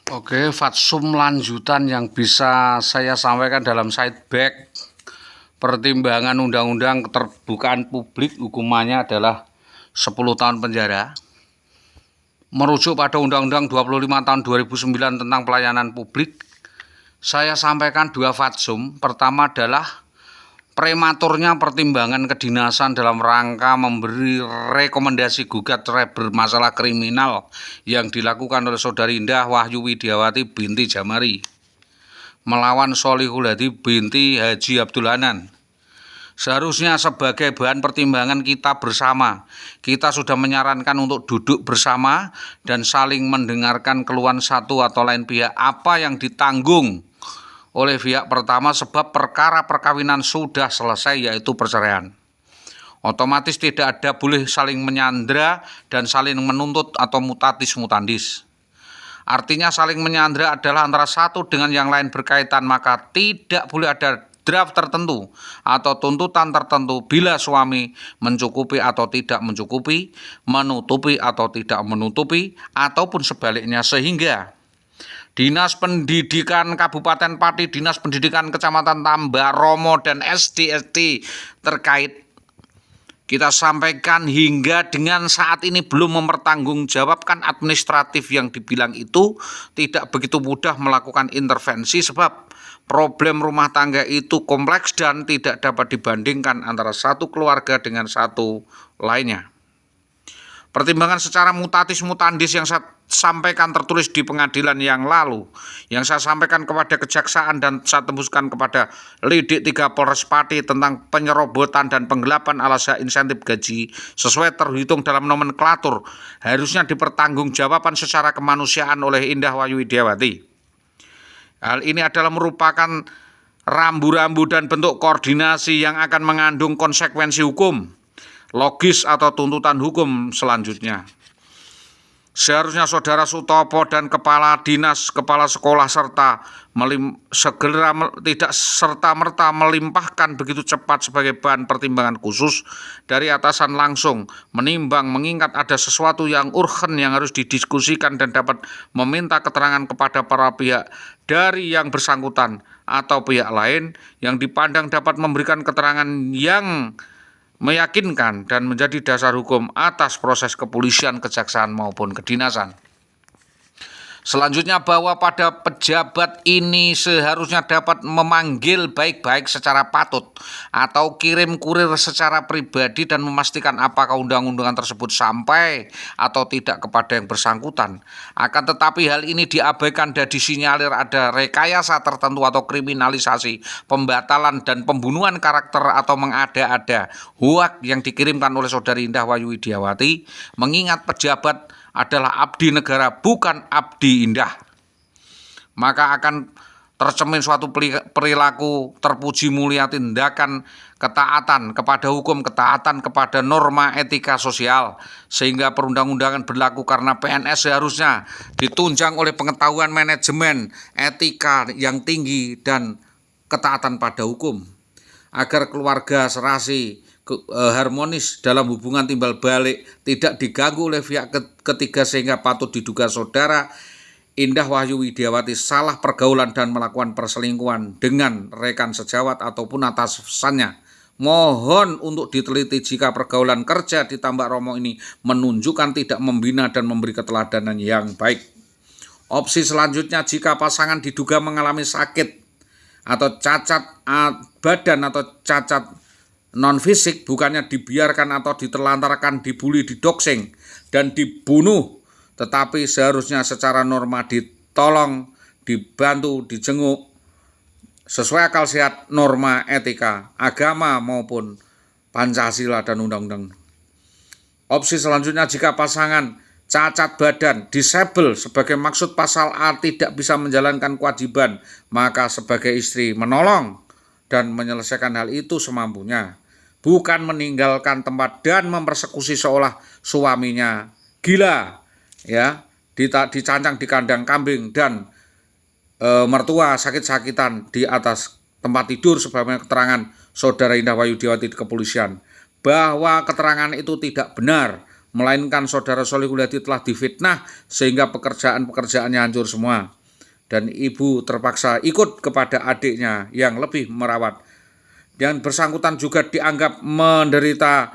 Oke, fatsum lanjutan yang bisa saya sampaikan dalam sideback pertimbangan undang-undang keterbukaan publik hukumannya adalah 10 tahun penjara. Merujuk pada Undang-Undang 25 tahun 2009 tentang pelayanan publik, saya sampaikan dua fatsum. Pertama adalah prematurnya pertimbangan kedinasan dalam rangka memberi rekomendasi gugat cerai bermasalah kriminal yang dilakukan oleh Saudari Indah Wahyu Widiawati binti Jamari melawan Sholihul Hadi binti Haji Abdul Hanan. Seharusnya sebagai bahan pertimbangan kita bersama, kita sudah menyarankan untuk duduk bersama dan saling mendengarkan keluhan satu atau lain pihak apa yang ditanggung oleh pihak pertama, sebab perkara perkawinan sudah selesai, yaitu perceraian. Otomatis tidak ada boleh saling menyandra dan saling menuntut atau mutatis mutandis. Artinya saling menyandra adalah antara satu dengan yang lain berkaitan, maka tidak boleh ada draft tertentu atau tuntutan tertentu bila suami mencukupi atau tidak mencukupi, menutupi atau tidak menutupi, ataupun sebaliknya, sehingga Dinas Pendidikan Kabupaten Pati, Dinas Pendidikan Kecamatan Tambak Romo, dan SD-SD terkait kita sampaikan hingga dengan saat ini belum mempertanggungjawabkan administratif yang dibilang itu tidak begitu mudah melakukan intervensi, sebab problem rumah tangga itu kompleks dan tidak dapat dibandingkan antara satu keluarga dengan satu lainnya. Pertimbangan secara mutatis mutandis yang saya sampaikan tertulis di pengadilan yang lalu, yang saya sampaikan kepada kejaksaan dan saya tembuskan kepada Lidik 3 Polres Pati tentang penyerobotan dan penggelapan alas insentif gaji sesuai terhitung dalam nomenklatur, harusnya dipertanggungjawabkan secara kemanusiaan oleh Indah Wahyu Widiawati. Hal ini adalah merupakan rambu-rambu dan bentuk koordinasi yang akan mengandung konsekuensi hukum, logis atau tuntutan hukum selanjutnya. Seharusnya Saudara Sutopo dan Kepala Dinas, Kepala Sekolah tidak serta-merta melimpahkan begitu cepat sebagai bahan pertimbangan khusus dari atasan langsung menimbang mengingat ada sesuatu yang urgen yang harus didiskusikan dan dapat meminta keterangan kepada para pihak dari yang bersangkutan atau pihak lain yang dipandang dapat memberikan keterangan yang meyakinkan dan menjadi dasar hukum atas proses kepolisian, kejaksaan maupun kedinasan. Selanjutnya, bahwa pada pejabat ini seharusnya dapat memanggil baik-baik secara patut atau kirim kurir secara pribadi dan memastikan apakah undang-undangan tersebut sampai atau tidak kepada yang bersangkutan. Akan tetapi hal ini diabaikan dan disinyalir ada rekayasa tertentu atau kriminalisasi, pembatalan dan pembunuhan karakter atau mengada-ada hoak yang dikirimkan oleh Saudari Indah Wahyu Widiawati, mengingat pejabat adalah abdi negara, bukan abdi Indah, maka akan tercermin suatu perilaku terpuji mulia, tindakan ketaatan kepada hukum, ketaatan kepada norma etika sosial, sehingga perundang-undangan berlaku karena PNS seharusnya ditunjang oleh pengetahuan manajemen etika yang tinggi dan ketaatan pada hukum, agar keluarga serasi harmonis dalam hubungan timbal balik tidak diganggu oleh pihak ketiga, sehingga patut diduga Saudara Indah Wahyu Widiawati salah pergaulan dan melakukan perselingkuhan dengan rekan sejawat ataupun atasannya. Mohon untuk diteliti jika pergaulan kerja di Tambak Romo ini menunjukkan tidak membina dan memberi keteladanan yang baik. Opsi selanjutnya, jika pasangan diduga mengalami sakit atau cacat badan atau cacat non-fisik, bukannya dibiarkan atau diterlantarkan, dibully, didoxing, dan dibunuh, tetapi seharusnya secara norma ditolong, dibantu, dijenguk, sesuai akal sehat, norma etika, agama maupun Pancasila dan undang-undang. Opsi selanjutnya, jika pasangan cacat badan, disable sebagai maksud pasal A, tidak bisa menjalankan kewajiban, maka sebagai istri menolong dan menyelesaikan hal itu semampunya, bukan meninggalkan tempat dan mempersekusi seolah suaminya gila, ya, dicancang di kandang kambing dan mertua sakit-sakitan di atas tempat tidur, sebagaimana keterangan Saudara Indah Wahyu Widiawati di kepolisian, bahwa keterangan itu tidak benar, melainkan Saudara Sholihul Hadi telah difitnah sehingga pekerjaannya hancur semua. dan ibu terpaksa ikut kepada adiknya yang lebih merawat. Yang bersangkutan juga dianggap menderita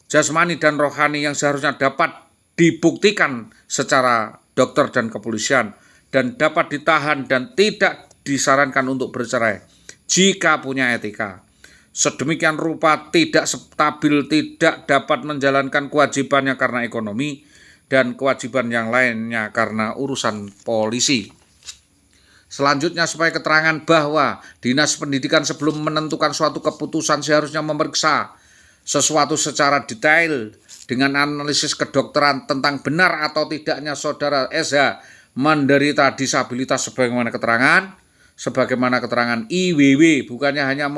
jasmani dan rohani yang seharusnya dapat dibuktikan secara dokter dan kepolisian dan dapat ditahan dan tidak disarankan untuk bercerai jika punya etika. Sedemikian rupa tidak stabil, tidak dapat menjalankan kewajibannya karena ekonomi dan kewajiban yang lainnya karena urusan polisi. Selanjutnya, supaya keterangan bahwa Dinas Pendidikan sebelum menentukan suatu keputusan seharusnya memeriksa sesuatu secara detail dengan analisis kedokteran tentang benar atau tidaknya saudara SH menderita disabilitas sebagaimana keterangan IWW, bukannya hanya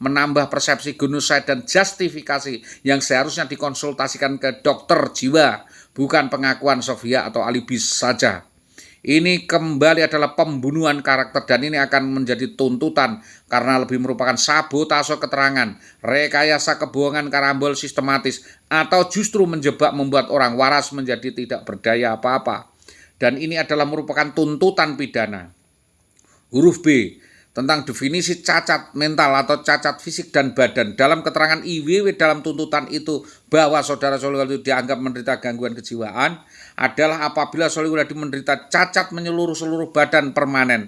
menambah persepsi genocide dan justifikasi yang seharusnya dikonsultasikan ke dokter jiwa, bukan pengakuan Sofia atau alibi saja. Ini kembali adalah pembunuhan karakter dan ini akan menjadi tuntutan karena lebih merupakan sabotase keterangan, rekayasa kebohongan karambol sistematis, atau justru menjebak membuat orang waras menjadi tidak berdaya apa-apa. Dan ini adalah merupakan tuntutan pidana. Huruf B, tentang definisi cacat mental atau cacat fisik dan badan. Dalam keterangan IWW dalam tuntutan itu bahwa saudara Solihulladi dianggap menderita gangguan kejiwaan adalah apabila Solihulladi menderita cacat menyeluruh seluruh badan permanen.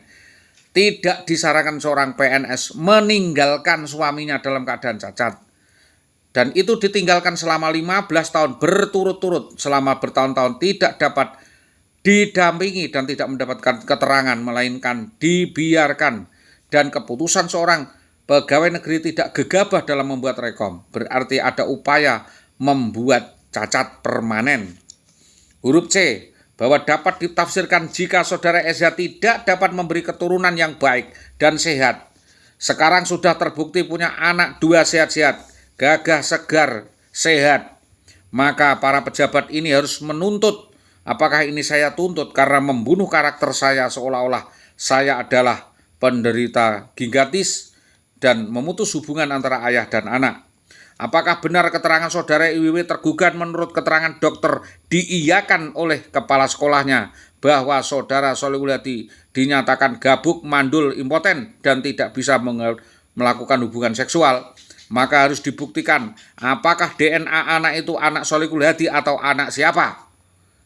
Tidak disarankan seorang PNS meninggalkan suaminya dalam keadaan cacat. Dan itu ditinggalkan selama 15 tahun berturut-turut, selama bertahun-tahun tidak dapat didampingi dan tidak mendapatkan keterangan, melainkan dibiarkan. Dan keputusan seorang pegawai negeri tidak gegabah dalam membuat rekom, berarti ada upaya membuat cacat permanen. Huruf C, bahwa dapat ditafsirkan jika saudara SH tidak dapat memberi keturunan yang baik dan sehat. Sekarang sudah terbukti punya anak 2 sehat-sehat, gagah, segar, sehat. Maka para pejabat ini harus menuntut. Apakah ini saya tuntut karena membunuh karakter saya seolah-olah saya adalah penderita gingivitis dan memutus hubungan antara ayah dan anak? Apakah benar keterangan saudara IWW tergugat menurut keterangan dokter diiyakan oleh kepala sekolahnya bahwa saudara Solihulladi dinyatakan gabuk, mandul, impoten dan tidak bisa melakukan hubungan seksual? Maka harus dibuktikan apakah DNA anak itu anak Solihulladi atau anak siapa.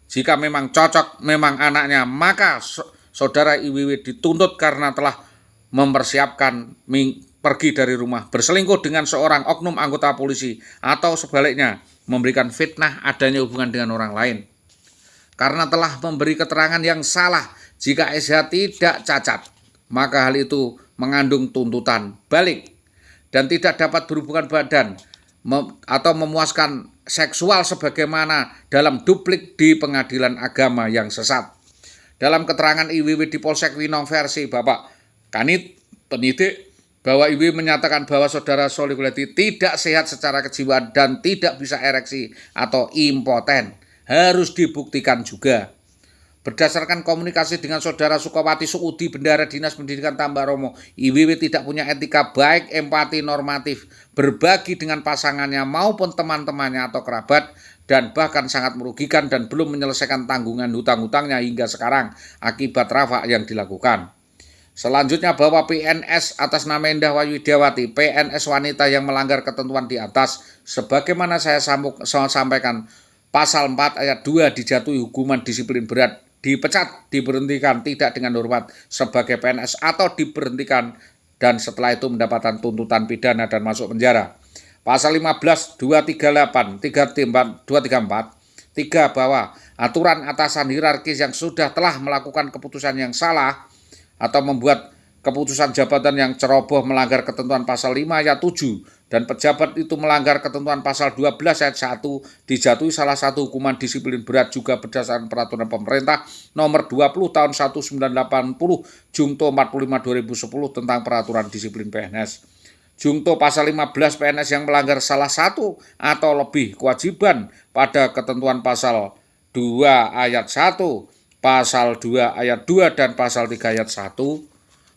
Jika memang cocok, memang anaknya, maka saudara IWW dituntut karena telah mempersiapkan pergi dari rumah, berselingkuh dengan seorang oknum anggota polisi, atau sebaliknya memberikan fitnah adanya hubungan dengan orang lain. Karena telah memberi keterangan yang salah jika SH tidak cacat, maka hal itu mengandung tuntutan balik dan tidak dapat berhubungan badan atau memuaskan seksual sebagaimana dalam duplik di pengadilan agama yang sesat. Dalam keterangan IWW di Polsek Winong versi Bapak Kanit penyidik, bahwa IWW menyatakan bahwa saudara Solihulladi tidak sehat secara kejiwaan dan tidak bisa ereksi atau impoten. Harus dibuktikan juga. Berdasarkan komunikasi dengan saudara Sukawati Suudi, Bendahara Dinas Pendidikan Tambaromo, IWW tidak punya etika baik, empati normatif, berbagi dengan pasangannya maupun teman-temannya atau kerabat, dan bahkan sangat merugikan dan belum menyelesaikan tanggungan hutang-hutangnya hingga sekarang akibat rafa yang dilakukan. Selanjutnya bahwa PNS atas nama Endah Widiawati, PNS wanita yang melanggar ketentuan di atas, sebagaimana saya sampaikan, Pasal 4 ayat 2 dijatuhi hukuman disiplin berat, dipecat, diberhentikan tidak dengan hormat sebagai PNS atau diberhentikan dan setelah itu mendapatkan tuntutan pidana dan masuk penjara. Pasal 15, 238, 234, 3 bahwa aturan atasan hierarkis yang sudah telah melakukan keputusan yang salah atau membuat keputusan jabatan yang ceroboh melanggar ketentuan pasal 5 ayat 7 dan pejabat itu melanggar ketentuan pasal 12 ayat 1 dijatuhi salah satu hukuman disiplin berat juga berdasarkan peraturan pemerintah nomor 20 tahun 1980 Jungto 45 2010 tentang peraturan disiplin PNS. Jungto pasal 15 PNS yang melanggar salah satu atau lebih kewajiban pada ketentuan pasal 2 ayat 1, pasal 2 ayat 2 dan pasal 3 ayat 1.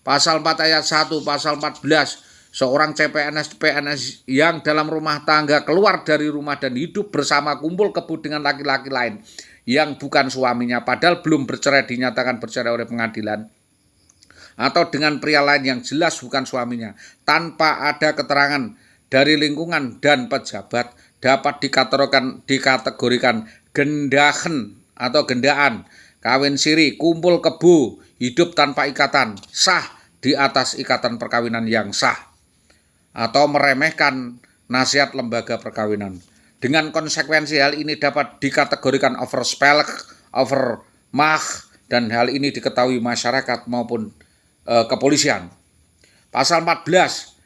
Pasal 4 ayat 1, pasal 14, seorang PNS yang dalam rumah tangga keluar dari rumah dan hidup bersama kumpul kebut dengan laki-laki lain yang bukan suaminya padahal belum bercerai dinyatakan bercerai oleh pengadilan. atau dengan pria lain yang jelas bukan suaminya tanpa ada keterangan dari lingkungan dan pejabat dapat dikategorikan gendahan atau gendaan, kawin siri, kumpul kebo, hidup tanpa ikatan, sah di atas ikatan perkawinan yang sah, atau meremehkan nasihat lembaga perkawinan. Dengan konsekuensi hal ini dapat dikategorikan overspel, overmach, dan hal ini diketahui masyarakat maupun kepolisian. Pasal 14,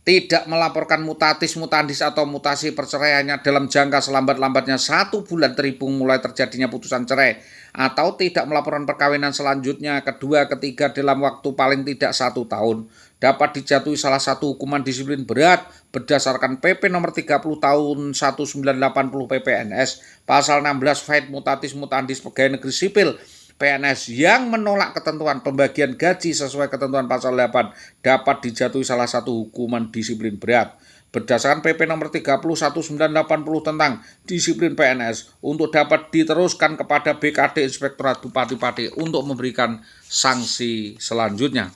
tidak melaporkan mutatis mutandis atau mutasi perceraiannya dalam jangka selambat-lambatnya 1 bulan terhitung mulai terjadinya putusan cerai, atau tidak melaporkan perkawinan selanjutnya kedua ketiga dalam waktu paling tidak 1 tahun, dapat dijatuhi salah satu hukuman disiplin berat berdasarkan PP nomor 30 tahun 1980 PPNS, pasal 16 Fait mutatis mutandis pegawai negeri sipil PNS yang menolak ketentuan pembagian gaji sesuai ketentuan pasal 8 dapat dijatuhi salah satu hukuman disiplin berat berdasarkan PP nomor 30 1980 tentang disiplin PNS untuk dapat diteruskan kepada BKD Inspektorat Bupati Pati untuk memberikan sanksi selanjutnya.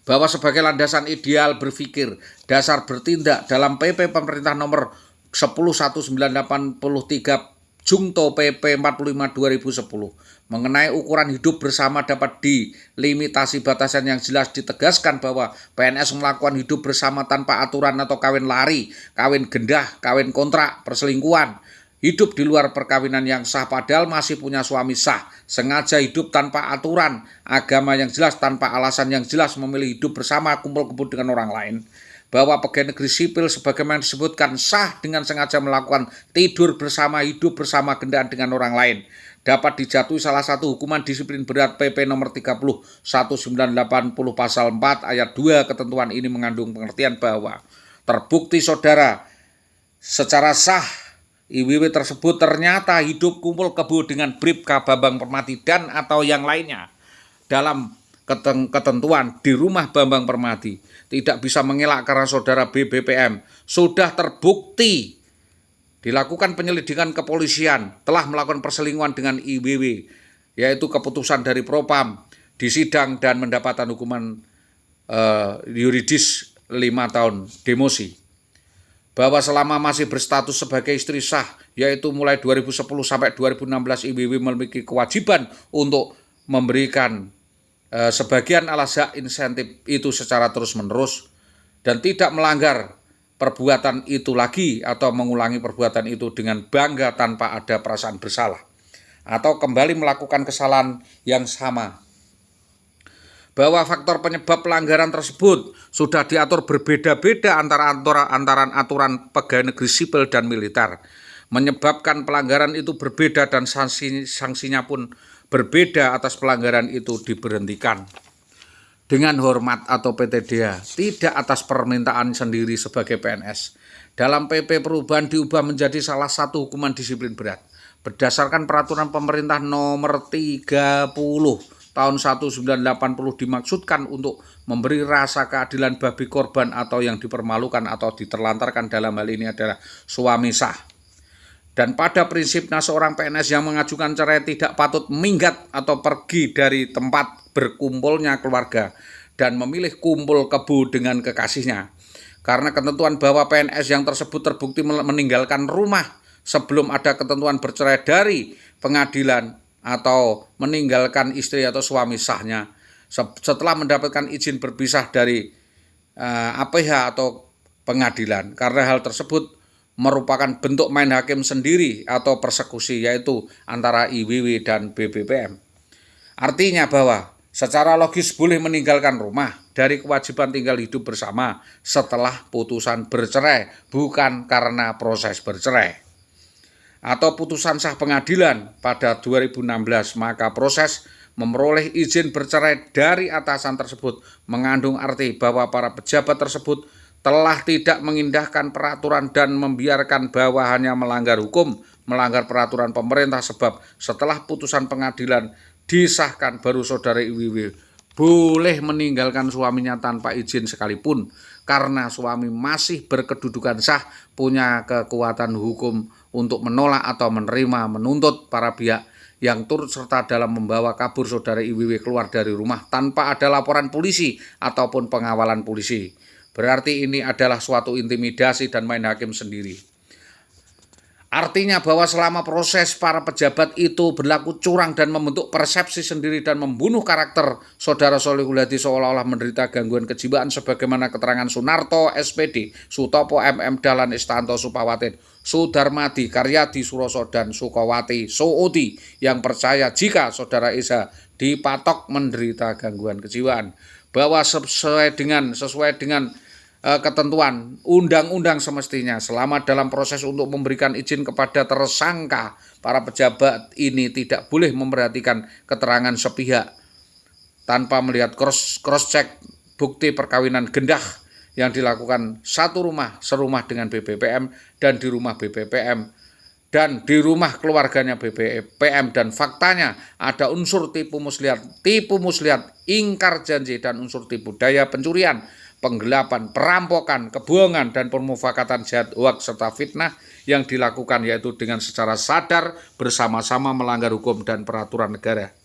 Bahwa sebagai landasan ideal berpikir, dasar bertindak dalam PP Pemerintah nomor 10/1983 Jungto PP 45 2010 mengenai ukuran hidup bersama dapat dilimitasi batasan yang jelas, ditegaskan bahwa PNS melakukan hidup bersama tanpa aturan atau kawin lari, kawin gendah, kawin kontrak, perselingkuhan, hidup di luar perkawinan yang sah padahal masih punya suami sah, sengaja hidup tanpa aturan, agama yang jelas tanpa alasan yang jelas, memilih hidup bersama, kumpul kebo dengan orang lain. Bahwa pegawai negeri sipil sebagaimana disebutkan sah dengan sengaja melakukan tidur bersama, hidup bersama, gendaan dengan orang lain, dapat dijatuhi salah satu hukuman disiplin berat PP nomor 30 1980 pasal 4 ayat 2. Ketentuan ini mengandung pengertian bahwa terbukti saudara secara sah IWW tersebut ternyata hidup kumpul kebo dengan Bribka Bambang Permati dan atau yang lainnya dalam ketentuan di rumah Bambang Permati, tidak bisa mengelak karena saudara BBPM sudah terbukti dilakukan penyelidikan kepolisian telah melakukan perselingkuhan dengan IWW, yaitu keputusan dari Propam di sidang dan mendapatkan hukuman yuridis 5 tahun demosi. Bahwa selama masih berstatus sebagai istri sah, yaitu mulai 2010 sampai 2016 IWW memiliki kewajiban untuk memberikan sebagian alas hak insentif itu secara terus-menerus dan tidak melanggar perbuatan itu lagi atau mengulangi perbuatan itu dengan bangga tanpa ada perasaan bersalah atau kembali melakukan kesalahan yang sama. Bahwa faktor penyebab pelanggaran tersebut sudah diatur berbeda-beda antara aturan pegawai negeri sipil dan militer, menyebabkan pelanggaran itu berbeda dan sanksinya pun berbeda atas pelanggaran itu diberhentikan dengan hormat atau PTDH, tidak atas permintaan sendiri sebagai PNS. Dalam PP perubahan diubah menjadi salah satu hukuman disiplin berat berdasarkan peraturan pemerintah nomor 30 tahun 1980 dimaksudkan untuk memberi rasa keadilan bagi korban atau yang dipermalukan atau diterlantarkan, dalam hal ini adalah suami sah. Dan pada prinsipnya seorang PNS yang mengajukan cerai tidak patut minggat atau pergi dari tempat berkumpulnya keluarga dan memilih kumpul kebo dengan kekasihnya. Karena ketentuan bahwa PNS yang tersebut terbukti meninggalkan rumah sebelum ada ketentuan bercerai dari pengadilan atau meninggalkan istri atau suami sahnya setelah mendapatkan izin berpisah dari APH atau pengadilan. Karena hal tersebut merupakan bentuk main hakim sendiri atau persekusi, yaitu antara IWW dan BBPM. Artinya bahwa secara logis boleh meninggalkan rumah dari kewajiban tinggal hidup bersama setelah putusan bercerai, bukan karena proses bercerai atau putusan sah pengadilan pada 2016, maka proses memperoleh izin bercerai dari atasan tersebut mengandung arti bahwa para pejabat tersebut telah tidak mengindahkan peraturan dan membiarkan bawahannya melanggar hukum, melanggar peraturan pemerintah, sebab setelah putusan pengadilan disahkan baru saudara IWW boleh meninggalkan suaminya tanpa izin sekalipun karena suami masih berkedudukan sah, punya kekuatan hukum untuk menolak atau menerima, menuntut para pihak yang turut serta dalam membawa kabur saudara IWW keluar dari rumah tanpa ada laporan polisi ataupun pengawalan polisi. Berarti ini adalah suatu intimidasi dan main hakim sendiri. Artinya bahwa selama proses para pejabat itu berlaku curang dan membentuk persepsi sendiri dan membunuh karakter saudara Sholihul Hadi seolah-olah menderita gangguan kejiwaan sebagaimana keterangan Sunarto SPD, Sutopo MM Dahlan Istanto Supawatin, Sudarmadi Karyadi Suroso dan Sukawati Soodi yang percaya jika saudara Eza dipatok menderita gangguan kejiwaan, bahwa sesuai dengan ketentuan undang-undang semestinya selama dalam proses untuk memberikan izin kepada tersangka, para pejabat ini tidak boleh memperhatikan keterangan sepihak tanpa melihat cross-check bukti perkawinan gendah yang dilakukan satu rumah serumah dengan BBPM dan di rumah BBPM dan di rumah keluarganya BBPM, dan faktanya ada unsur tipu muslihat, ingkar janji, dan unsur tipu daya, pencurian, penggelapan, perampokan, kebohongan, dan permufakatan jahat, hoaks, serta fitnah yang dilakukan yaitu dengan secara sadar bersama-sama melanggar hukum dan peraturan negara.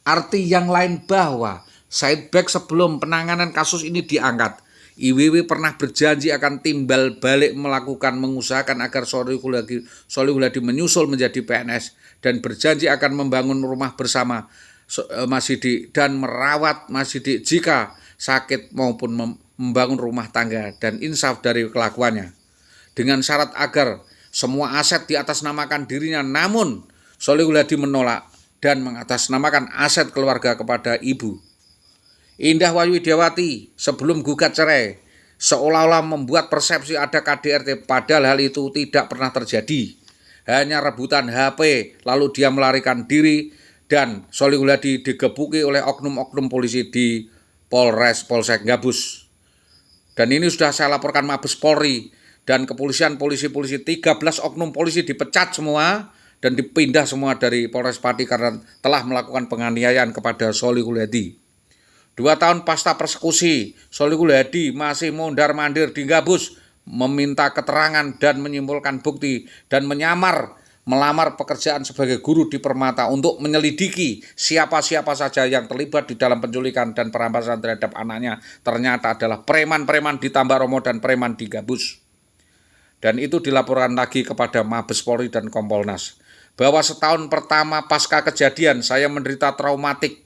Arti yang lain bahwa Said Bek sebelum penanganan kasus ini diangkat, IWW pernah berjanji akan timbal balik mengusahakan agar Sholihul Hadi menyusul menjadi PNS dan berjanji akan membangun rumah bersama Mas Sidik dan merawat Mas Sidik jika sakit maupun membangun rumah tangga dan insaf dari kelakuannya, dengan syarat agar semua aset diatasnamakan dirinya. Namun Sholihul Hadi menolak dan mengatasnamakan aset keluarga kepada ibu Indah Wayu Widiawati sebelum gugat cerai, seolah-olah membuat persepsi ada KDRT, padahal hal itu tidak pernah terjadi. Hanya rebutan HP lalu dia melarikan diri dan Sholihul Hadi digebuki oleh oknum-oknum polisi di Polsek Gabus. Dan ini sudah saya laporkan Mabes Polri dan kepolisian, polisi 13 oknum polisi dipecat semua dan dipindah semua dari Polres Pati karena telah melakukan penganiayaan kepada Sholihul Hadi. 2 tahun pasca persekusi, Sholihul Hadi masih mondar-mandir di Gabus, meminta keterangan dan menyimpulkan bukti dan melamar pekerjaan sebagai guru di Permata untuk menyelidiki siapa-siapa saja yang terlibat di dalam penculikan dan perampasan terhadap anaknya. Ternyata adalah preman-preman di Tambak Romo dan preman di Gabus. Dan itu dilaporkan lagi kepada Mabes Polri dan Kompolnas, bahwa setahun pertama pasca kejadian saya menderita traumatik,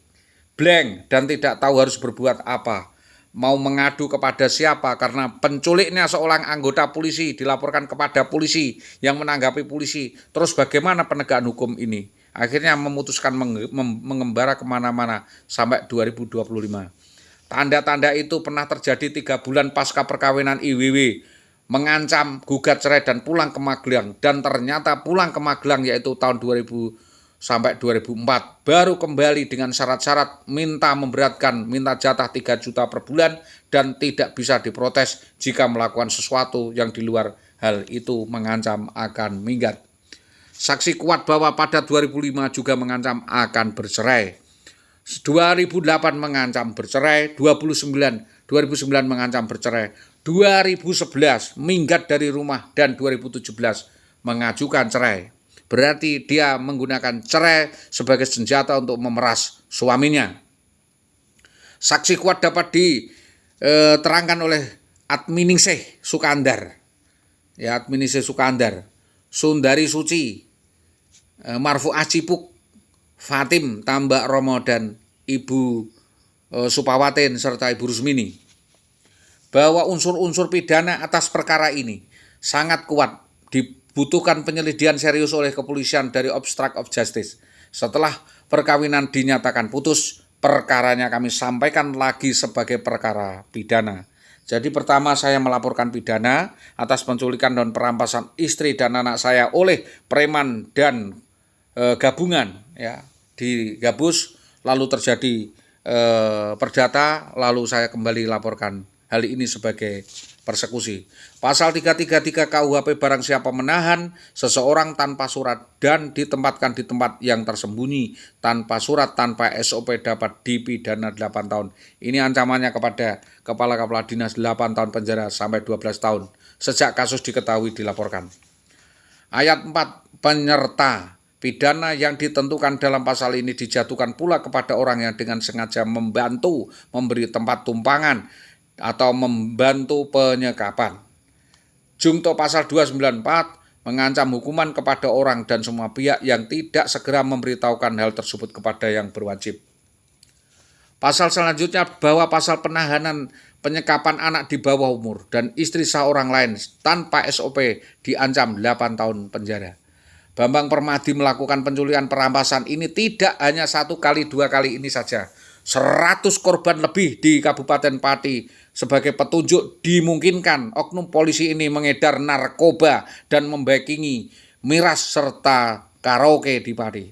blank, dan tidak tahu harus berbuat apa, mau mengadu kepada siapa, karena penculiknya seorang anggota polisi dilaporkan kepada polisi yang menanggapi polisi. Terus bagaimana penegakan hukum ini? Akhirnya memutuskan mengembara kemana-mana sampai 2025. Tanda-tanda itu pernah terjadi 3 bulan pasca perkawinan IWW, mengancam gugat cerai dan pulang ke Magelang, dan ternyata pulang ke Magelang yaitu tahun 2000 sampai 2004, baru kembali dengan syarat-syarat minta jatah 3 juta per bulan dan tidak bisa diprotes jika melakukan sesuatu yang di luar hal itu, mengancam akan minggat. Saksi kuat bahwa pada 2005 juga mengancam akan bercerai. 2008 mengancam bercerai, 2009 mengancam bercerai, 2011 minggat dari rumah, dan 2017 mengajukan cerai. Berarti dia menggunakan cerai sebagai senjata untuk memeras suaminya. Saksi kuat dapat diterangkan oleh Adminingsih Sukandar, Sundari Suci, Marfu'ah Cipuk, Fatim Tambak Romo, dan Ibu Supawatin serta Ibu Rusmini, bahwa unsur-unsur pidana atas perkara ini sangat kuat, dibutuhkan penyelidikan serius oleh kepolisian dari Obstruct of Justice. Setelah perkawinan dinyatakan putus, perkaranya kami sampaikan lagi sebagai perkara pidana. Jadi pertama saya melaporkan pidana atas penculikan dan perampasan istri dan anak saya oleh preman dan gabungan di Gabus, lalu terjadi perdata, lalu saya kembali laporkan hal ini sebagai persekusi. Pasal 333 KUHP, barang siapa menahan seseorang tanpa surat dan ditempatkan di tempat yang tersembunyi tanpa surat tanpa SOP dapat dipidana 8 tahun. Ini ancamannya kepada kepala dinas 8 tahun penjara sampai 12 tahun sejak kasus diketahui dilaporkan. Ayat 4, penyerta Pidana yang ditentukan dalam pasal ini dijatuhkan pula kepada orang yang dengan sengaja membantu memberi tempat tumpangan atau membantu penyekapan. Jungto pasal 294 mengancam hukuman kepada orang dan semua pihak yang tidak segera memberitahukan hal tersebut kepada yang berwajib. Pasal selanjutnya bahwa pasal penahanan penyekapan anak di bawah umur dan istri seorang lain tanpa SOP diancam 8 tahun penjara. Bambang Permadi melakukan penculikan perampasan ini tidak hanya 1 kali 2 kali ini saja. 100 korban lebih di Kabupaten Pati. Sebagai petunjuk dimungkinkan oknum polisi ini mengedar narkoba dan membackingi miras serta karaoke di Pati.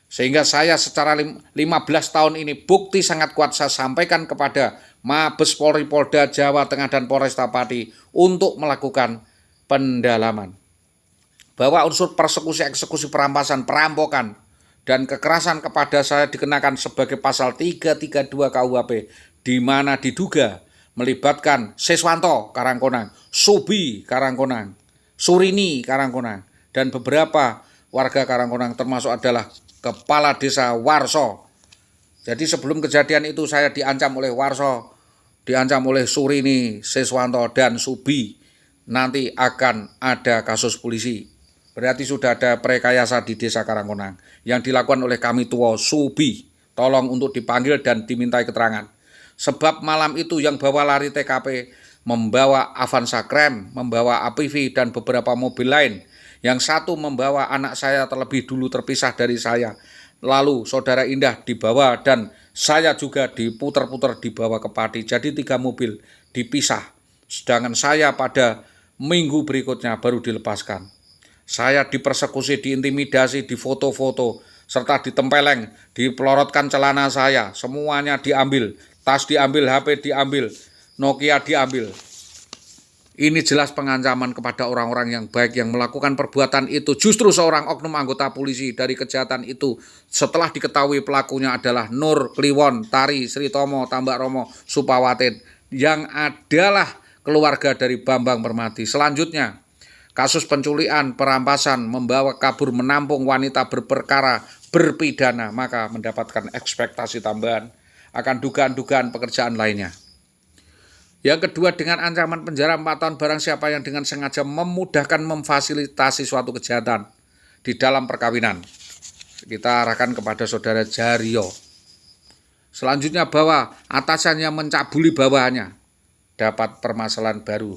Sehingga saya secara 15 tahun ini bukti sangat kuat saya sampaikan kepada Mabes Polri, Polda Jawa Tengah dan Polresta Pati untuk melakukan pendalaman. Bahwa unsur persekusi, eksekusi, perampasan, perampokan, dan kekerasan kepada saya dikenakan sebagai pasal 332 KUHP, di mana diduga melibatkan Seswanto Karangkonang, Subi Karangkonang, Surini Karangkonang, dan beberapa warga Karangkonang termasuk adalah Kepala Desa Warso. Jadi sebelum kejadian itu saya diancam oleh Warso, diancam oleh Surini, Seswanto, dan Subi. Nanti akan ada kasus polisi. Berarti sudah ada perekayasa di Desa Karangkonang yang dilakukan oleh kami tua Subi. Tolong untuk dipanggil dan dimintai keterangan. Sebab malam itu yang bawa lari TKP membawa Avanza Krem, membawa APV dan beberapa mobil lain. Yang satu membawa anak saya terlebih dulu terpisah dari saya. Lalu saudara Indah dibawa dan saya juga diputer-puter dibawa ke Pati. Jadi 3 mobil dipisah. Sedangkan saya pada minggu berikutnya baru dilepaskan. Saya dipersekusi, diintimidasi, difoto-foto, serta ditempeleng, dipelorotkan celana saya, semuanya diambil, tas diambil, HP diambil, Nokia diambil. Ini jelas pengancaman kepada orang-orang yang baik yang melakukan perbuatan itu. Justru seorang oknum anggota polisi dari kejahatan itu setelah diketahui pelakunya adalah Nur Kliwon, Tari, Sri Tomo, Tambak Romo, Supawatin yang adalah keluarga dari Bambang Permadi. Selanjutnya, kasus penculikan, perampasan, membawa kabur, menampung wanita berperkara, berpidana, maka mendapatkan ekspektasi tambahan akan dugaan-dugaan pekerjaan lainnya. Yang kedua, dengan ancaman penjara 4 tahun barang siapa yang dengan sengaja memudahkan, memfasilitasi suatu kejahatan di dalam perkawinan. Kita arahkan kepada saudara Jario. Selanjutnya bahwa atasan yang mencabuli bawahannya dapat permasalahan baru,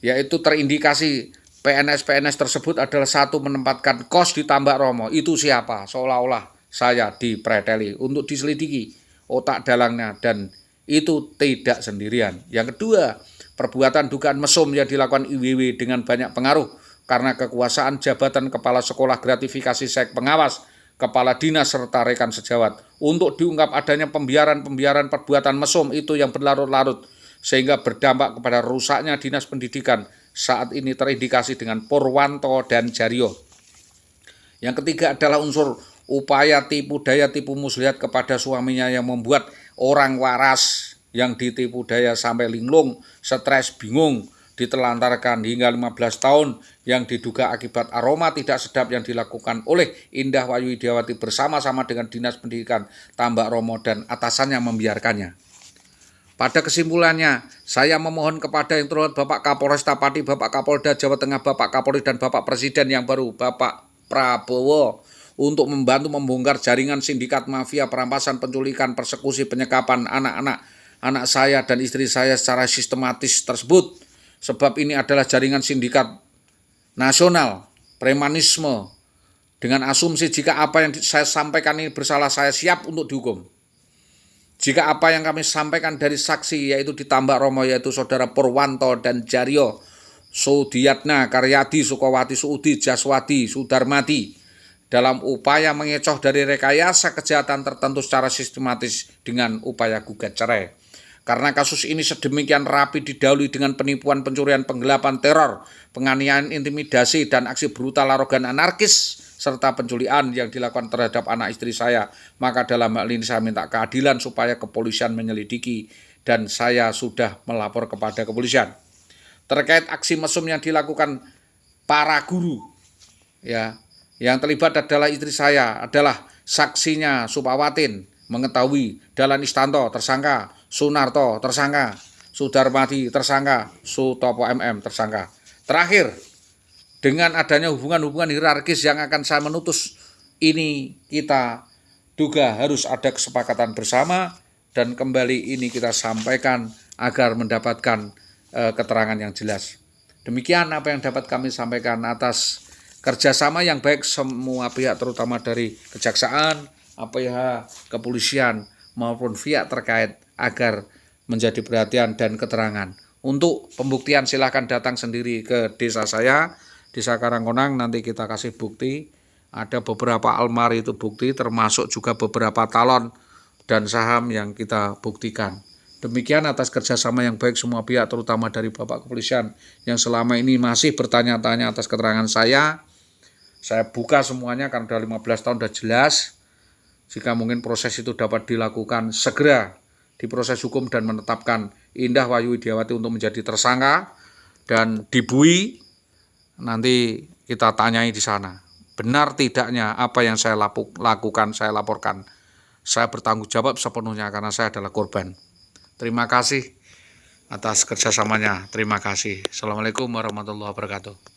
yaitu terindikasi PNS-PNS tersebut adalah satu menempatkan kos di Tambak Romo. Itu siapa? Seolah-olah saya dipreteli untuk diselidiki otak dalangnya dan itu tidak sendirian. Yang kedua, perbuatan dugaan mesum yang dilakukan IWW dengan banyak pengaruh karena kekuasaan jabatan kepala sekolah, gratifikasi sek pengawas, kepala dinas serta rekan sejawat untuk diungkap adanya pembiaran perbuatan mesum itu yang berlarut-larut sehingga berdampak kepada rusaknya dinas pendidikan. Saat ini terindikasi dengan Purwanto dan Jario. Yang ketiga adalah unsur upaya tipu daya tipu muslihat kepada suaminya yang membuat orang waras yang ditipu daya sampai linglung, stres, bingung, ditelantarkan hingga 15 tahun yang diduga akibat aroma tidak sedap yang dilakukan oleh Indah Wayu Widiawati bersama-sama dengan Dinas Pendidikan Tambak Romo dan atasannya membiarkannya. Pada kesimpulannya, saya memohon kepada yang terhormat Bapak Kapolresta Pati, Bapak Kapolda Jawa Tengah, Bapak Kapolri, dan Bapak Presiden yang baru, Bapak Prabowo, untuk membantu membongkar jaringan sindikat mafia perampasan, penculikan, persekusi, penyekapan anak saya dan istri saya secara sistematis tersebut. Sebab ini adalah jaringan sindikat nasional, premanisme, dengan asumsi jika apa yang saya sampaikan ini bersalah, saya siap untuk dihukum. Jika apa yang kami sampaikan dari saksi yaitu di Tambak Romo yaitu saudara Purwanto dan Jario, Sudiatna, Karyadi, Sukowati, Suudi, Jaswadi, Sudarmati dalam upaya mengecoh dari rekayasa kejahatan tertentu secara sistematis dengan upaya gugat cerai. Karena kasus ini sedemikian rapi didahului dengan penipuan, pencurian, penggelapan, teror, penganiayaan, intimidasi, dan aksi brutal, arogan, anarkis, serta penculikan yang dilakukan terhadap anak istri saya, maka dalam hal ini saya minta keadilan supaya kepolisian menyelidiki dan saya sudah melapor kepada kepolisian. Terkait aksi mesum yang dilakukan para guru, ya, Yang terlibat adalah istri saya, adalah saksinya Supawatin, mengetahui Dahlan Istanto tersangka, Sunarto tersangka, Sudarmadi tersangka, Sutopo MM tersangka. Terakhir, dengan adanya hubungan-hubungan hierarkis yang akan saya menutus ini, kita duga harus ada kesepakatan bersama, dan kembali ini kita sampaikan agar mendapatkan keterangan yang jelas. Demikian apa yang dapat kami sampaikan atas kerjasama yang baik semua pihak, terutama dari kejaksaan, APH, kepolisian, maupun pihak terkait, agar menjadi perhatian dan keterangan. Untuk pembuktian silahkan datang sendiri ke desa saya, Desa Karangkonang, nanti kita kasih bukti. Ada beberapa almari itu bukti, termasuk juga beberapa talon dan saham yang kita buktikan. Demikian atas kerjasama yang baik semua pihak, terutama dari Bapak Kepolisian yang selama ini masih bertanya-tanya atas keterangan saya. Saya buka semuanya karena sudah 15 tahun sudah jelas. Jika mungkin proses itu dapat dilakukan segera diproses hukum dan menetapkan Indah Wayu Widiawati untuk menjadi tersangka dan dibui. Nanti kita tanyai di sana. Benar tidaknya apa yang saya lakukan, saya laporkan. Saya bertanggung jawab sepenuhnya karena saya adalah korban. Terima kasih atas kerjasamanya. Terima kasih. Assalamualaikum warahmatullahi wabarakatuh.